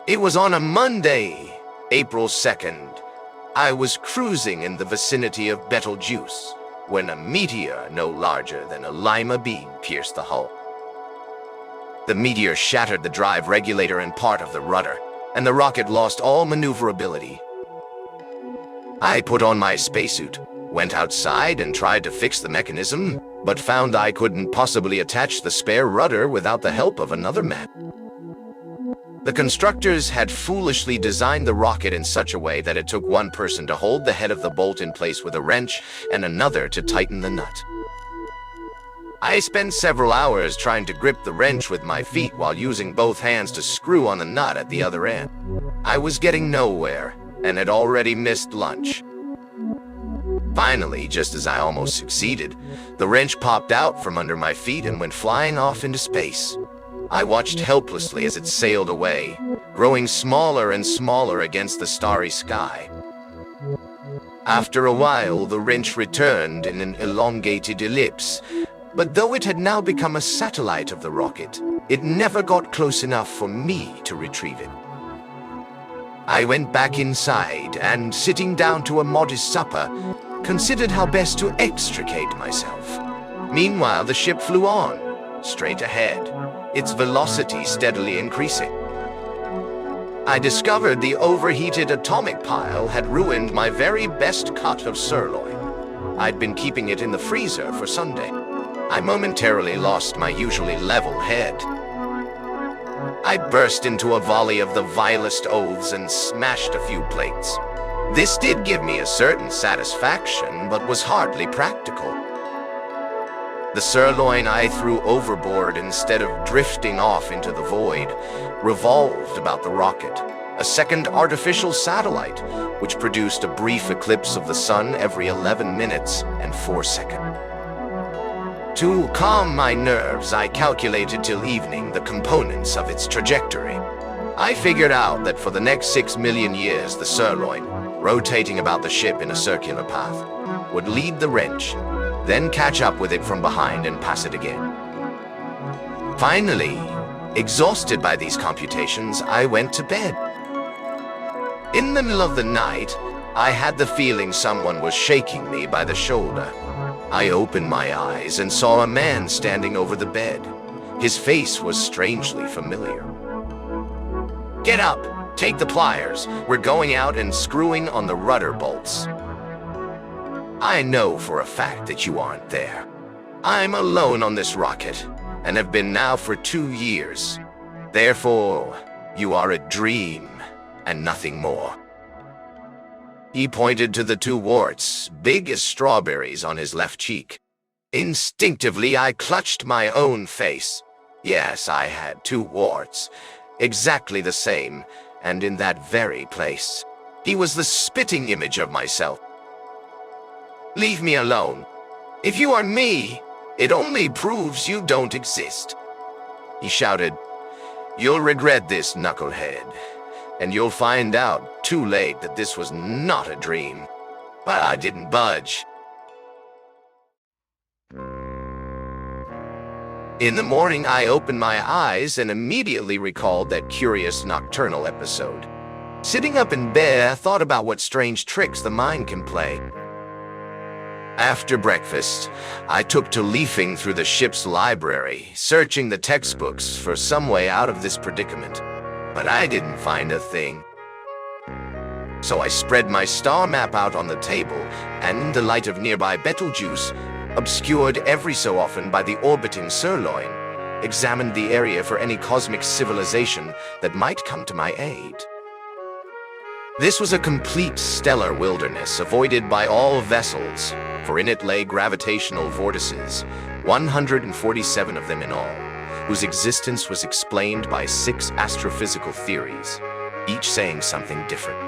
It was on a Monday, April 2nd. I was cruising in the vicinity of Betelgeuse when a meteor no larger than a lima bean pierced the hull. The meteor shattered the drive regulator and part of the rudder, and the rocket lost all maneuverability. I put on my spacesuit, went outside and tried to fix the mechanism, but found I couldn't possibly attach the spare rudder without the help of another man. The constructors had foolishly designed the rocket in such a way that it took one person to hold the head of the bolt in place with a wrench and another to tighten the nut. I spent several hours trying to grip the wrench with my feet while using both hands to screw on the nut at the other end. I was getting nowhere and had already missed lunch. Finally, just as I almost succeeded, the wrench popped out from under my feet and went flying off into space. I watched helplessly as it sailed away, growing smaller and smaller against the starry sky. After a while, the wrench returned in an elongated ellipse, but though it had now become a satellite of the rocket, it never got close enough for me to retrieve it. I went back inside and, sitting down to a modest supper, considered how best to extricate myself. Meanwhile, the ship flew on, straight ahead, its velocity steadily increasing. I discovered the overheated atomic pile had ruined my very best cut of sirloin. I'd been keeping it in the freezer for Sunday. I momentarily lost my usually level head. I burst into a volley of the vilest oaths and smashed a few plates. This did give me a certain satisfaction, but was hardly practical. The sirloin I threw overboard instead of drifting off into the void revolved about the rocket, a second artificial satellite, which produced a brief eclipse of the sun every 11 minutes and 4 seconds. To calm my nerves, I calculated till evening the components of its trajectory. I figured out that for the next 6 million years, the sirloin, rotating about the ship in a circular path, would lead the wrench, then catch up with it from behind and pass it again. Finally, exhausted by these computations, I went to bed. In the middle of the night, I had the feeling someone was shaking me by the shoulder. I opened my eyes and saw a man standing over the bed. His face was strangely familiar. "Get up! Take the pliers! We're going out and screwing on the rudder bolts." "I know for a fact that you aren't there. I'm alone on this rocket, and have been now for 2 years. Therefore, you are a dream, and nothing more." He pointed to the 2 warts, big as strawberries, on his left cheek. Instinctively, I clutched my own face. Yes, I had 2 warts, exactly the same, and in that very place. He was the spitting image of myself. "Leave me alone. If you are me, it only proves you don't exist." He shouted, "You'll regret this, knucklehead, and you'll find out too late that this was not a dream." But I didn't budge. In the morning, I opened my eyes and immediately recalled that curious nocturnal episode. Sitting up in bed, I thought about what strange tricks the mind can play. After breakfast, I took to leafing through the ship's library, searching the textbooks for some way out of this predicament. But I didn't find a thing. So I spread my star map out on the table, and in the light of nearby Betelgeuse, obscured every so often by the orbiting sirloin, examined the area for any cosmic civilization that might come to my aid. This was a complete stellar wilderness, avoided by all vessels, for in it lay gravitational vortices, 147 of them in all, whose existence was explained by 6 astrophysical theories, each saying something different.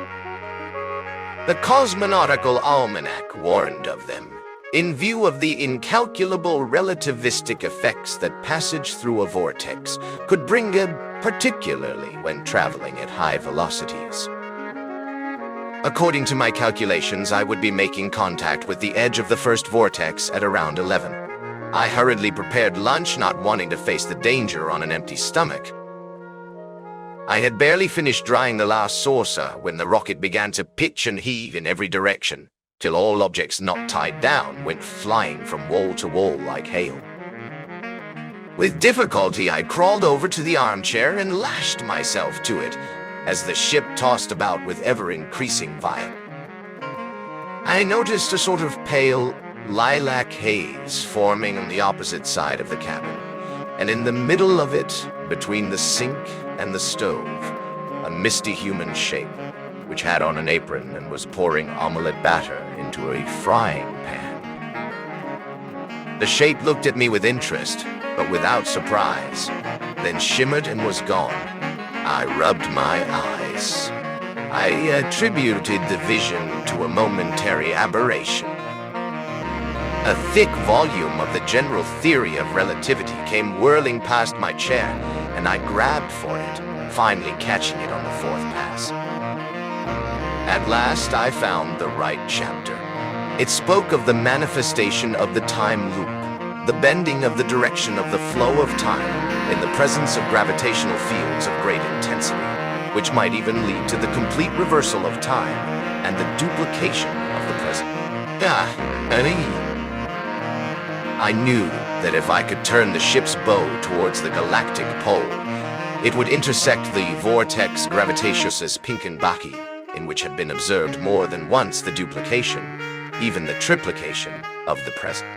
The Cosmonautical Almanac warned of them, in view of the incalculable relativistic effects that passage through a vortex could bring, particularly when traveling at high velocities. According to my calculations, I would be making contact with the edge of the first vortex at around 11. I hurriedly prepared lunch, not wanting to face the danger on an empty stomach. I had barely finished drying the last saucer when the rocket began to pitch and heave in every direction, till all objects not tied down went flying from wall to wall like hail. With difficulty, I crawled over to the armchair and lashed myself to it as the ship tossed about with ever-increasing violence. I noticed a sort of pale lilac haze forming on the opposite side of the cabin, and in the middle of it, between the sink and the stove, a misty human shape, which had on an apron and was pouring omelette batter into a frying pan. The shape looked at me with interest, but without surprise, then shimmered and was gone. I rubbed my eyes. I attributed the vision to a momentary aberration. A thick volume of the general theory of relativity came whirling past my chair, and I grabbed for it, finally catching it on the fourth pass. At last, I found the right chapter. It spoke of the manifestation of the time loop, the bending of the direction of the flow of time in the presence of gravitational fields of great intensity, which might even lead to the complete reversal of time and the duplication of the present. I knew that if I could turn the ship's bow towards the galactic pole, it would intersect the vortex gravitationis Pinkenbaki, in which had been observed more than once the duplication, even the triplication, of the present.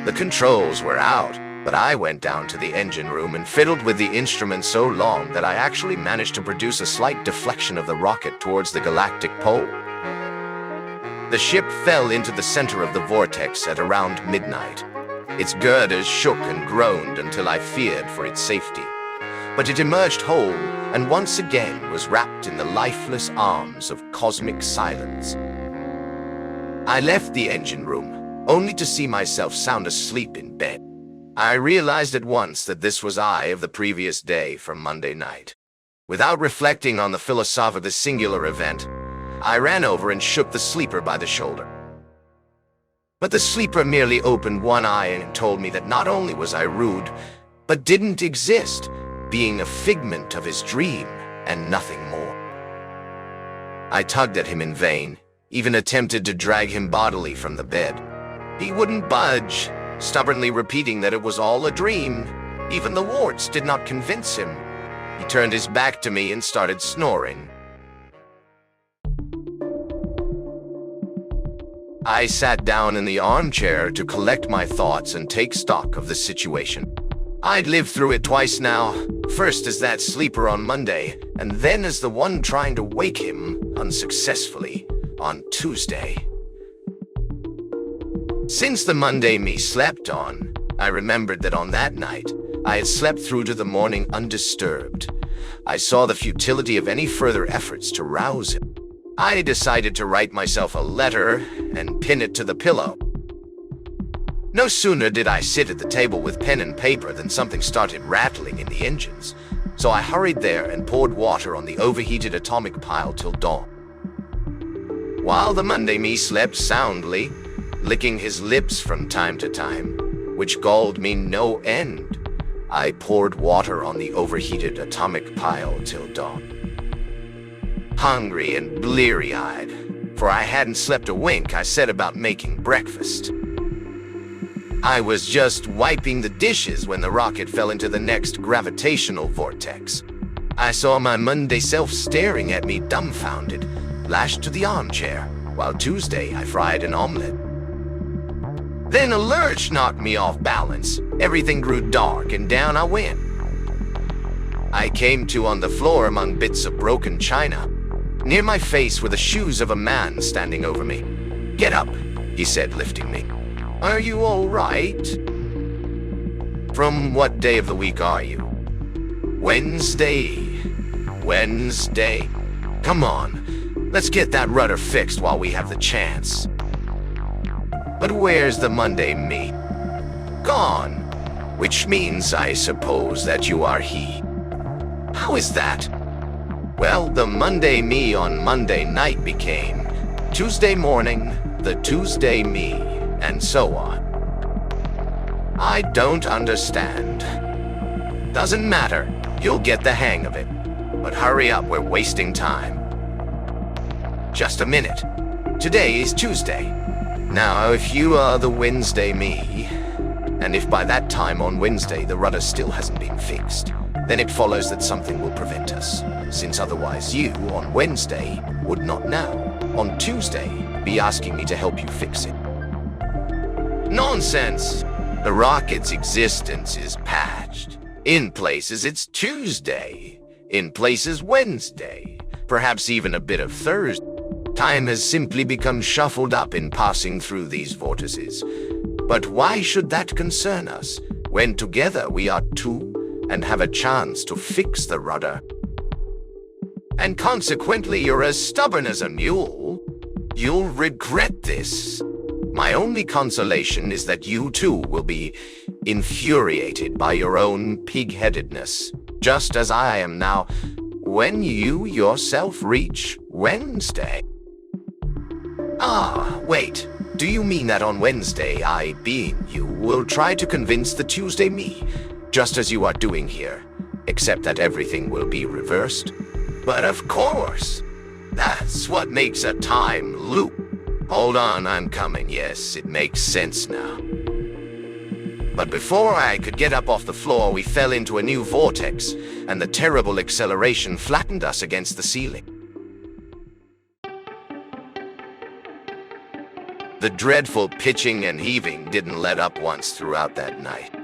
The controls were out, but I went down to the engine room and fiddled with the instrument so long that I actually managed to produce a slight deflection of the rocket towards the galactic pole. The ship fell into the center of the vortex at around midnight. Its girders shook and groaned until I feared for its safety. But it emerged whole and once again was wrapped in the lifeless arms of cosmic silence. I left the engine room, only to see myself sound asleep in bed. I realized at once that this was I of the previous day from Monday night. Without reflecting on the philosophy of the singular event, I ran over and shook the sleeper by the shoulder. But the sleeper merely opened one eye and told me that not only was I rude, but didn't exist, being a figment of his dream and nothing more. I tugged at him in vain, even attempted to drag him bodily from the bed. He wouldn't budge, stubbornly repeating that it was all a dream. Even the warts did not convince him. He turned his back to me and started snoring. I sat down in the armchair to collect my thoughts and take stock of the situation. I'd lived through it twice now, first as that sleeper on Monday, and then as the one trying to wake him, unsuccessfully, on Tuesday. Since the Monday me slept on, I remembered that on that night, I had slept through to the morning undisturbed. I saw the futility of any further efforts to rouse him. I decided to write myself a letter and pin it to the pillow. No sooner did I sit at the table with pen and paper than something started rattling in the engines, so I hurried there and poured water on the overheated atomic pile till dawn. While the Monday me slept soundly, licking his lips from time to time, which galled me no end, I poured water on the overheated atomic pile till dawn. Hungry and bleary-eyed, for I hadn't slept a wink, I set about making breakfast. I was just wiping the dishes when the rocket fell into the next gravitational vortex. I saw my Monday self staring at me dumbfounded, lashed to the armchair, while Tuesday I fried an omelet. Then a lurch knocked me off balance. Everything grew dark and down I went. I came to on the floor among bits of broken china. Near my face were the shoes of a man standing over me. "Get up," he said, lifting me. "Are you all right?" "From what day of the week are you?" Wednesday. Come on, let's get that rudder fixed while we have the chance." "But where's the Monday me?" "Gone. Which means, I suppose, that you are he." "How is that?" "Well, the Monday me on Monday night became Tuesday morning, the Tuesday me, and so on." "I don't understand." Doesn't matter. You'll get the hang of it. But hurry up, we're wasting time. Just a minute. Today is Tuesday. Now, if you are the Wednesday me, and if by that time on Wednesday the rudder still hasn't been fixed, then it follows that something will prevent us, since otherwise you, on Wednesday, would not now, on Tuesday, be asking me to help you fix it. Nonsense! The rocket's existence is patched. In places it's Tuesday. In places Wednesday. Perhaps even a bit of Thursday. Time has simply become shuffled up in passing through these vortices. But why should that concern us, when together we are two and have a chance to fix the rudder? And consequently, you're as stubborn as a mule. You'll regret this. My only consolation is that you too will be infuriated by your own pig-headedness, just as I am now, when you yourself reach Wednesday. Ah, wait. Do you mean that on Wednesday, I, being you, will try to convince the Tuesday me, just as you are doing here, except that everything will be reversed? But of course, that's what makes a time loop. Hold on, I'm coming. Yes, it makes sense now. But before I could get up off the floor, we fell into a new vortex, and the terrible acceleration flattened us against the ceiling. The dreadful pitching and heaving didn't let up once throughout that night.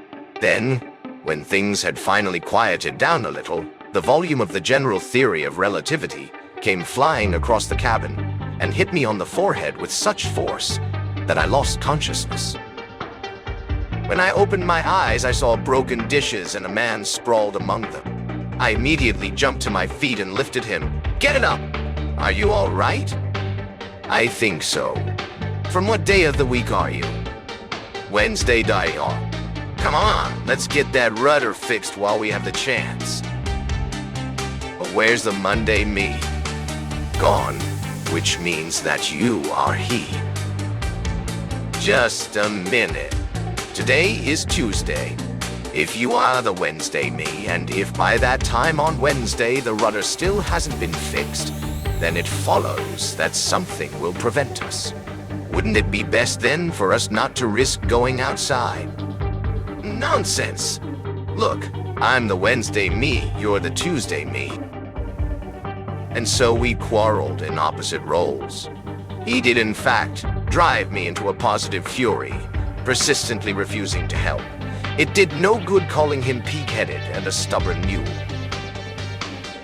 Then, when things had finally quieted down a little, the volume of the general theory of relativity came flying across the cabin and hit me on the forehead with such force that I lost consciousness. When I opened my eyes, I saw broken dishes and a man sprawled among them. I immediately jumped to my feet and lifted him. Get it up! Are you all right? I think so. From what day of the week are you? Wednesday, Ijon. Come on, let's get that rudder fixed while we have the chance. But where's the Monday me? Gone, which means that you are he. Just a minute. Today is Tuesday. If you are the Wednesday me, and if by that time on Wednesday the rudder still hasn't been fixed, then it follows that something will prevent us. Wouldn't it be best then for us not to risk going outside? Nonsense. Look, I'm the Wednesday me, you're the Tuesday me. And so we quarreled in opposite roles. He did in fact drive me into a positive fury, persistently refusing to help. It did no good calling him pig-headed and a stubborn mule.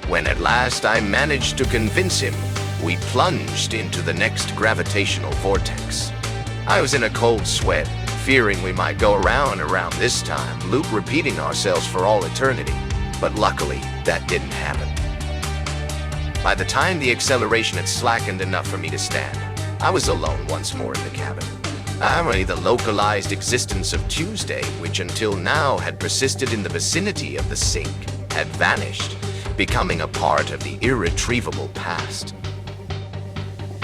When at last I managed to convince him, we plunged into the next gravitational vortex. I was in a cold sweat, fearing we might go around this time, loop repeating ourselves for all eternity. But luckily, that didn't happen. By the time the acceleration had slackened enough for me to stand, I was alone once more in the cabin. Only the localized existence of Tuesday, which until now had persisted in the vicinity of the sink, had vanished, becoming a part of the irretrievable past.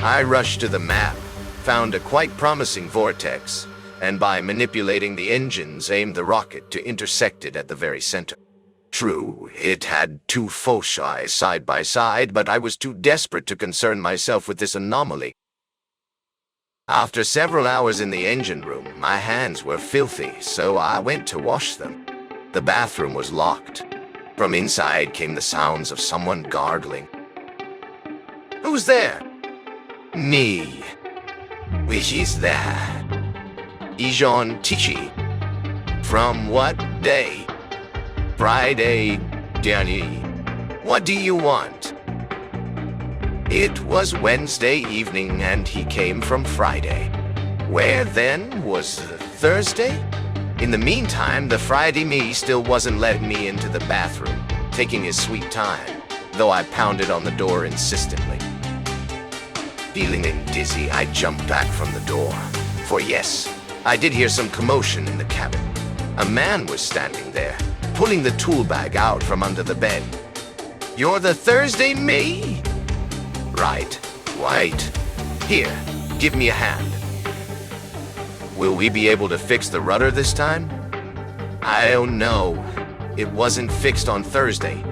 I rushed to the map, found a quite promising vortex, and by manipulating the engines aimed the rocket to intersect it at the very center. True, it had two foci side by side, but I was too desperate to concern myself with this anomaly. After several hours in the engine room, my hands were filthy, so I went to wash them. The bathroom was locked. From inside came the sounds of someone gargling. Who's there? Me. Which is that? Ijon Tichi. From what day? Friday, Danny. What do you want? It was Wednesday evening and he came from Friday. Where then was Thursday? In the meantime, the Friday me still wasn't letting me into the bathroom, taking his sweet time, though I pounded on the door insistently. Feeling dizzy, I jumped back from the door. For yes, I did hear some commotion in the cabin. A man was standing there, pulling the tool bag out from under the bed. You're the Thursday me? Right. Here, give me a hand. Will we be able to fix the rudder this time? I don't know. it wasn't fixed on Thursday?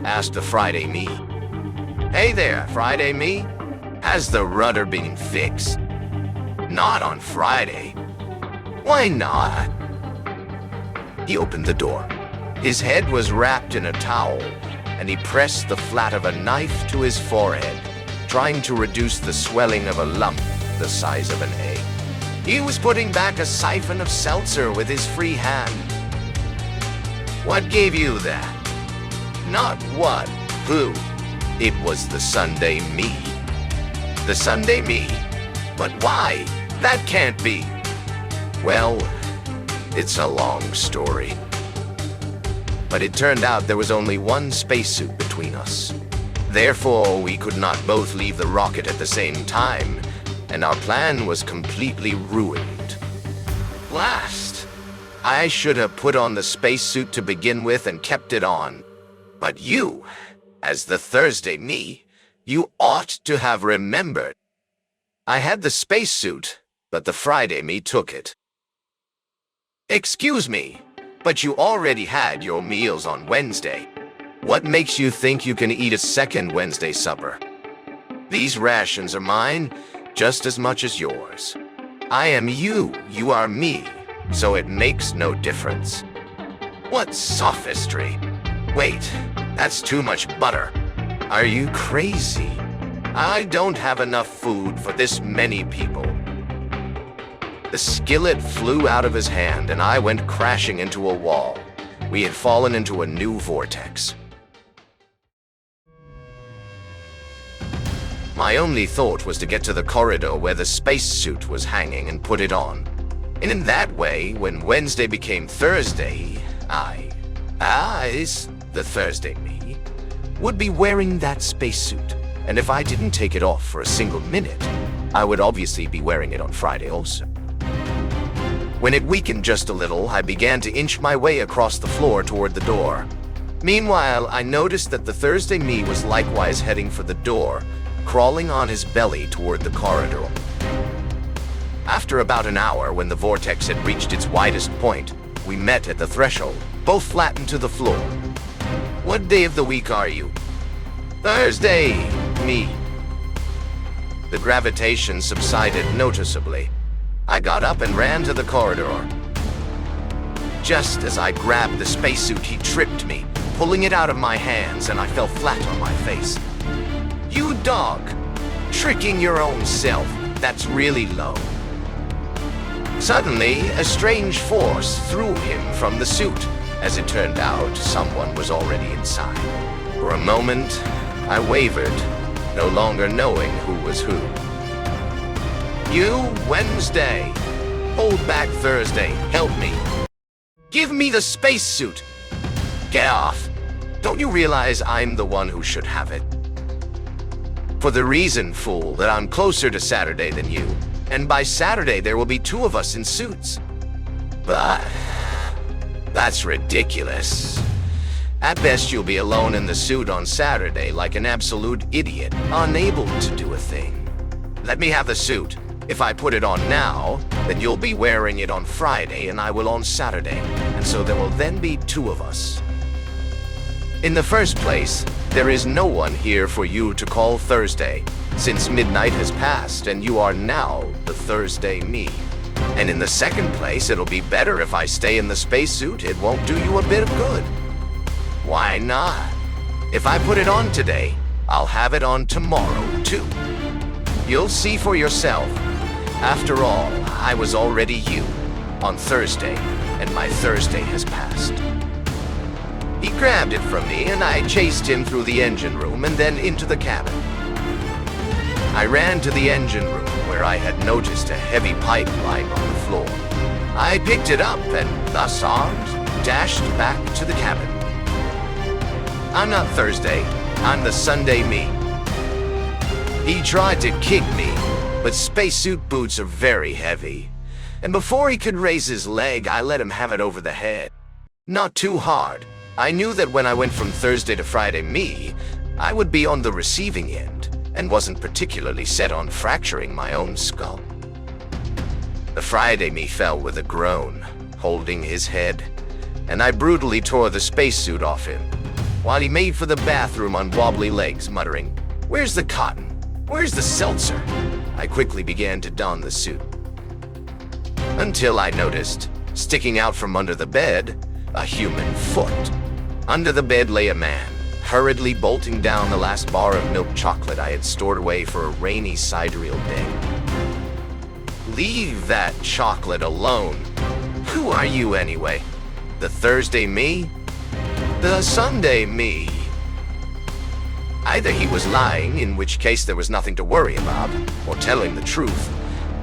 Asked the Friday me. Hey there, Friday me. Has the rudder been fixed? Not on Friday. Why not? He opened the door. His head was wrapped in a towel, and he pressed the flat of a knife to his forehead, trying to reduce the swelling of a lump the size of an egg. He was putting back a siphon of seltzer with his free hand. What gave you that? Not what, who. It was the Sunday me. The Sunday me? But why? That can't be. Well, it's a long story. But it turned out there was only one spacesuit between us. Therefore, we could not both leave the rocket at the same time, and our plan was completely ruined. Blast! I should have put on the spacesuit to begin with and kept it on. But you, as the Thursday me, you ought to have remembered. I had the spacesuit, but the Friday me took it. Excuse me, but you already had your meals on Wednesday. What makes you think you can eat a second Wednesday supper? These rations are mine just as much as yours. I am you, you are me, so it makes no difference. What sophistry! Wait, that's too much butter. Are you crazy? I don't have enough food for this many people. The skillet flew out of his hand and I went crashing into a wall. We had fallen into a new vortex. My only thought was to get to the corridor where the spacesuit was hanging and put it on. And in that way, when Wednesday became Thursday, the Thursday me, would be wearing that spacesuit. And if I didn't take it off for a single minute, I would obviously be wearing it on Friday also. When it weakened just a little, I began to inch my way across the floor toward the door. Meanwhile, I noticed that the Thursday me was likewise heading for the door, crawling on his belly toward the corridor. After about an hour, when the vortex had reached its widest point, we met at the threshold, both flattened to the floor. What day of the week are you? Thursday, me. The gravitation subsided noticeably. I got up and ran to the corridor. Just as I grabbed the spacesuit, he tripped me, pulling it out of my hands, and I fell flat on my face. You dog! Tricking your own self. That's really low. Suddenly, a strange force threw him from the suit. As it turned out, someone was already inside. For a moment, I wavered, no longer knowing who was who. You, Wednesday. Hold back Thursday. Help me. Give me the spacesuit. Get off. Don't you realize I'm the one who should have it? For the reason, fool, that I'm closer to Saturday than you, and by Saturday there will be two of us in suits. But that's ridiculous. At best you'll be alone in the suit on Saturday like an absolute idiot, unable to do a thing. Let me have the suit. If I put it on now, then you'll be wearing it on Friday and I will on Saturday, and so there will then be two of us. In the first place, there is no one here for you to call Thursday, since midnight has passed and you are now the Thursday me. And in the second place, it'll be better if I stay in the spacesuit. It won't do you a bit of good. Why not? If I put it on today, I'll have it on tomorrow too. You'll see for yourself. After all, I was already you on Thursday, and my Thursday has passed. He grabbed it from me, and I chased him through the engine room and then into the cabin. I ran to the engine room where I had noticed a heavy pipe lying on the floor. I picked it up and, thus armed, dashed back to the cabin. I'm not Thursday, I'm the Sunday me. He tried to kick me, but spacesuit boots are very heavy. And before he could raise his leg, I let him have it over the head. Not too hard. I knew that when I went from Thursday to Friday me, I would be on the receiving end, and wasn't particularly set on fracturing my own skull. The Friday me fell with a groan, holding his head, and I brutally tore the spacesuit off him, while he made for the bathroom on wobbly legs, muttering, "Where's the cotton? Where's the seltzer?" I quickly began to don the suit, until I noticed, sticking out from under the bed, a human foot. Under the bed lay a man, hurriedly bolting down the last bar of milk chocolate I had stored away for a rainy sidereal day. "Leave that chocolate alone. Who are you anyway? The Thursday me? The Sunday me?" Either he was lying, in which case there was nothing to worry about, or telling the truth,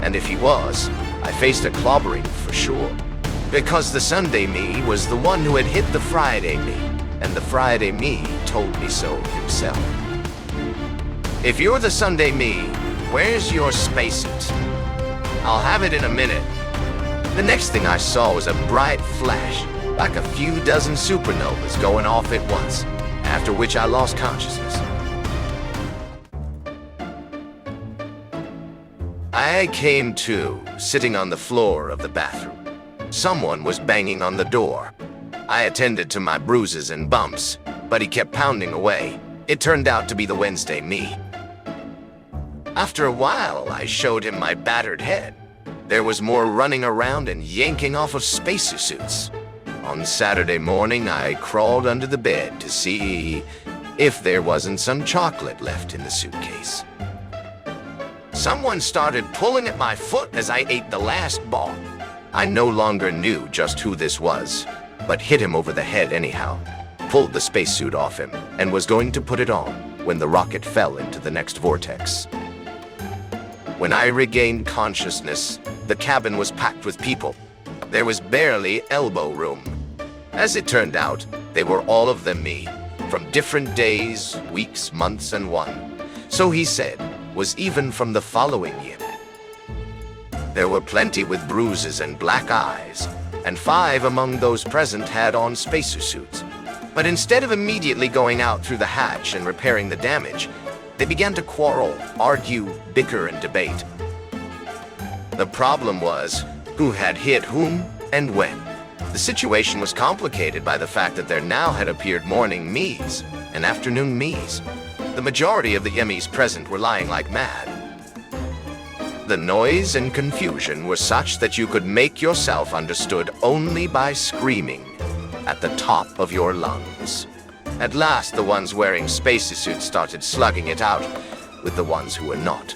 and if he was, I faced a clobbering for sure. Because the Sunday me was the one who had hit the Friday me, and the Friday me told me so himself. "If you're the Sunday me, where's your spacesuit?" "I'll have it in a minute." The next thing I saw was a bright flash, like a few dozen supernovas going off at once, after which I lost consciousness. I came to, sitting on the floor of the bathroom. Someone was banging on the door. I attended to my bruises and bumps, but he kept pounding away. It turned out to be the Wednesday me. After a while, I showed him my battered head. There was more running around and yanking off of spacesuits. On Saturday morning, I crawled under the bed to see if there wasn't some chocolate left in the suitcase. Someone started pulling at my foot as I ate the last bar. I no longer knew just who this was, but hit him over the head anyhow, pulled the spacesuit off him, and was going to put it on when the rocket fell into the next vortex. When I regained consciousness, the cabin was packed with people. There was barely elbow room. As it turned out, they were all of them me, from different days, weeks, months, and one. So he said, was even from the following year. There were plenty with bruises and black eyes, and 5 among those present had on spacesuits. But instead of immediately going out through the hatch and repairing the damage, they began to quarrel, argue, bicker, and debate. The problem was who had hit whom and when. The situation was complicated by the fact that there now had appeared morning me's and afternoon me's. The majority of the Emmys present were lying like mad. The noise and confusion were such that you could make yourself understood only by screaming at the top of your lungs. At last, the ones wearing spacesuits started slugging it out with the ones who were not.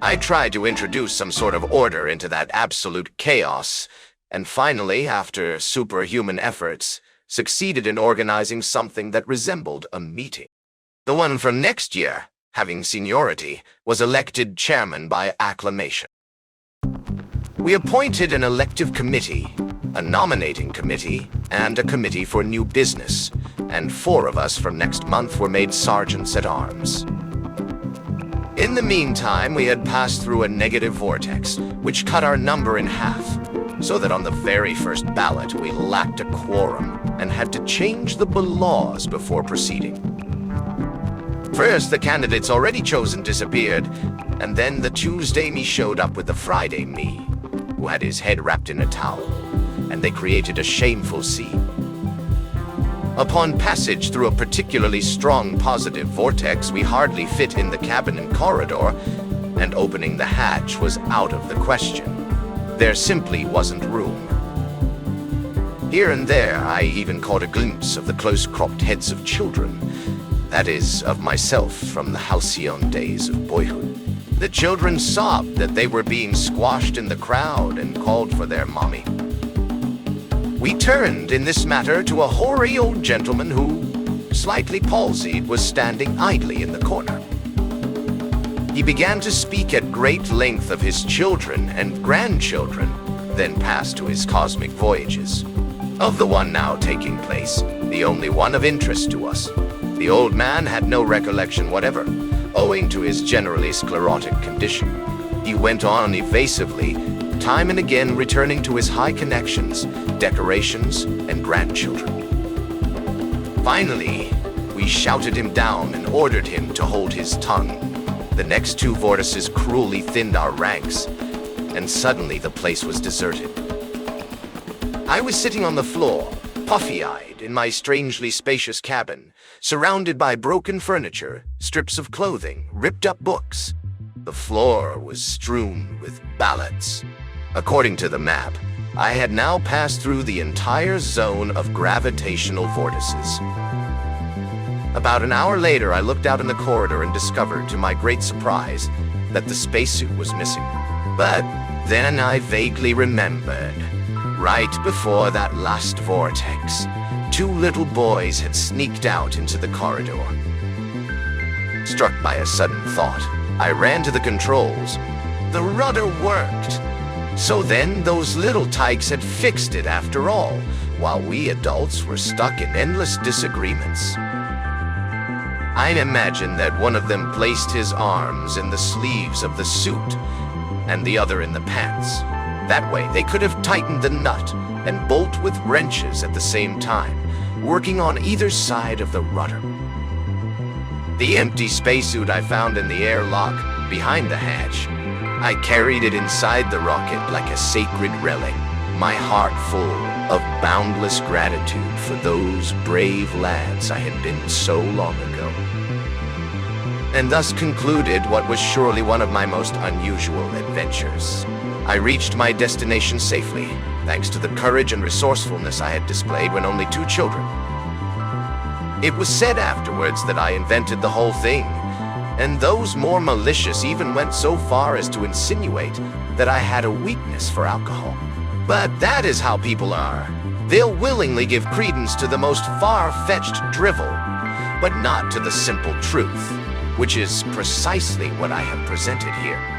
I tried to introduce some sort of order into that absolute chaos, and finally, after superhuman efforts, succeeded in organizing something that resembled a meeting. The one from next year, having seniority, was elected chairman by acclamation. We appointed an elective committee, a nominating committee, and a committee for new business, and 4 of us from next month were made sergeants at arms. In the meantime, we had passed through a negative vortex, which cut our number in half, so that on the very first ballot we lacked a quorum and had to change the laws before proceeding. First, the candidates already chosen disappeared, and then the Tuesday me showed up with the Friday me, who had his head wrapped in a towel, and they created a shameful scene. Upon passage through a particularly strong positive vortex, we hardly fit in the cabin and corridor, and opening the hatch was out of the question. There simply wasn't room. Here and there, I even caught a glimpse of the close-cropped heads of children, that is, of myself from the halcyon days of boyhood. The children sobbed that they were being squashed in the crowd and called for their mommy. We turned in this matter to a hoary old gentleman who, slightly palsied, was standing idly in the corner. He began to speak at great length of his children and grandchildren, then passed to his cosmic voyages. Of the one now taking place, the only one of interest to us, the old man had no recollection whatever, owing to his generally sclerotic condition. He went on evasively, time and again returning to his high connections, decorations, and grandchildren. Finally, we shouted him down and ordered him to hold his tongue. The next 2 vortices cruelly thinned our ranks, and suddenly the place was deserted. I was sitting on the floor, puffy-eyed, in my strangely spacious cabin, surrounded by broken furniture, strips of clothing, ripped-up books. The floor was strewn with ballots. According to the map, I had now passed through the entire zone of gravitational vortices. About an hour later, I looked out in the corridor and discovered, to my great surprise, that the spacesuit was missing. But then I vaguely remembered. Right before that last vortex, 2 little boys had sneaked out into the corridor. Struck by a sudden thought, I ran to the controls. The rudder worked. So then those little tykes had fixed it after all, while we adults were stuck in endless disagreements. I imagine that one of them placed his arms in the sleeves of the suit and the other in the pants. That way they could have tightened the nut and bolt with wrenches at the same time, working on either side of the rudder. The empty spacesuit I found in the airlock behind the hatch. I carried it inside the rocket like a sacred relic, my heart full of boundless gratitude for those brave lads I had been so long ago. And thus concluded what was surely one of my most unusual adventures. I reached my destination safely, thanks to the courage and resourcefulness I had displayed when only 2 children. It was said afterwards that I invented the whole thing, and those more malicious even went so far as to insinuate that I had a weakness for alcohol. But that is how people are. They'll willingly give credence to the most far-fetched drivel, but not to the simple truth, which is precisely what I have presented here.